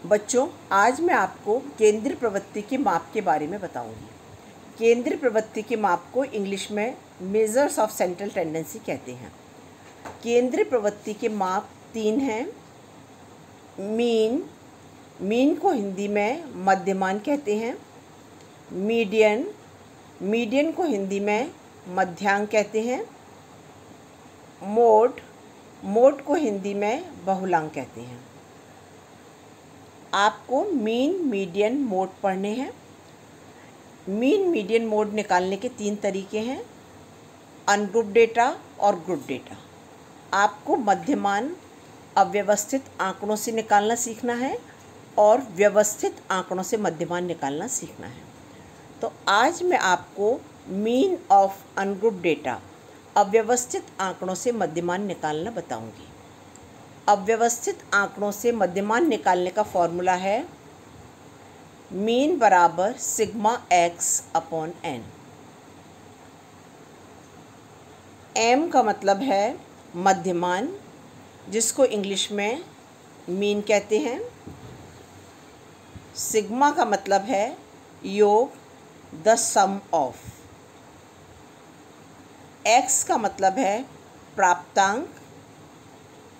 बच्चों, आज मैं आपको केंद्रीय प्रवृत्ति के माप के बारे में बताऊंगी। केंद्रीय प्रवृत्ति के माप को इंग्लिश में मेजर्स ऑफ सेंट्रल टेंडेंसी कहते हैं। केंद्रीय प्रवृत्ति के माप 3 हैं। मीन को हिंदी में मध्यमान कहते हैं। मीडियन को हिंदी में मध्यांक कहते हैं। मोड को हिंदी में बहुलांक कहते हैं। आपको मीन, मीडियन, मोड पढ़ने हैं। मीन, मीडियन, मोड निकालने के 3 तरीके हैं, अनग्रुप डेटा और ग्रुप डेटा। आपको मध्यमान अव्यवस्थित आंकड़ों से निकालना सीखना है और व्यवस्थित आंकड़ों से मध्यमान निकालना सीखना है। तो आज मैं आपको मीन ऑफ अनग्रुप डेटा, अव्यवस्थित आंकड़ों से मध्यमान निकालना बताऊंगी। अव्यवस्थित आंकड़ों से मध्यमान निकालने का फॉर्मूला है मीन बराबर sigma X upon N. M का मतलब है मध्यमान, जिसको इंग्लिश में मीन कहते हैं। सिग्मा का मतलब है योग, द सम ऑफ। एक्स का मतलब है प्राप्तांक,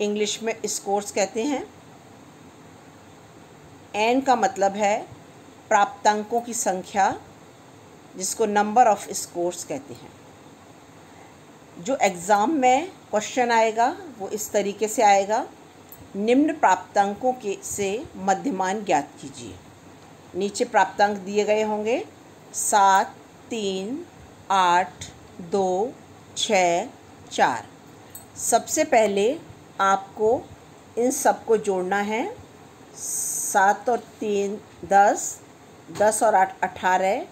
इंग्लिश में स्कोर्स कहते हैं। एन का मतलब है प्राप्तांकों की संख्या, जिसको नंबर ऑफ स्कोर्स कहते हैं। जो एग्ज़ाम में क्वेश्चन आएगा वो इस तरीके से आएगा, निम्न प्राप्तांकों के से मध्यमान ज्ञात कीजिए। नीचे प्राप्तांक दिए गए होंगे 7, 3, 8, 2, 6, 4। सबसे पहले आपको इन सब को जोड़ना है। 7 और 3 10, 10 और 8 18,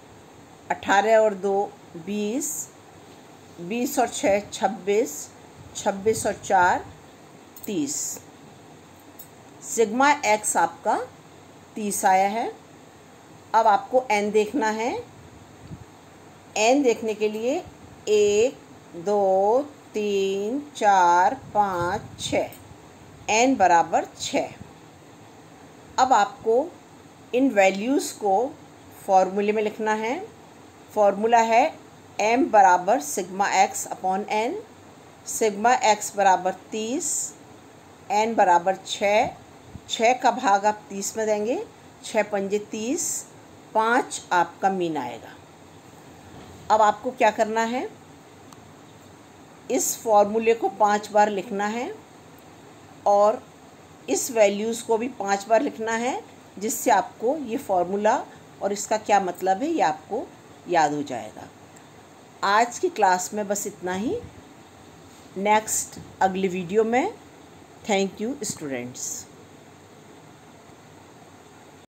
18 और 2 20, 20 और 6 26, 26 और 4 30। सिग्मा एक्स आपका 30 आया है। अब आपको एन देखना है। एन देखने के लिए 1 2 3 4 5 6, एन बराबर 6। अब आपको इन वैल्यूज़ को फॉर्मूले में लिखना है। फॉर्मूला है एम बराबर sigma X upon N. Sigma X बराबर 30, एन बराबर 6। 6 का भाग आप 30 में देंगे, 6 पंजे 30, 5 आपका मीन आएगा। अब आपको क्या करना है, इस फॉर्मूले को 5 बार लिखना है और इस वैल्यूज़ को भी 5 बार लिखना है, जिससे आपको ये फॉर्मूला और इसका क्या मतलब है ये आपको याद हो जाएगा। आज की क्लास में बस इतना ही। नेक्स्ट अगली वीडियो में। Thank you students.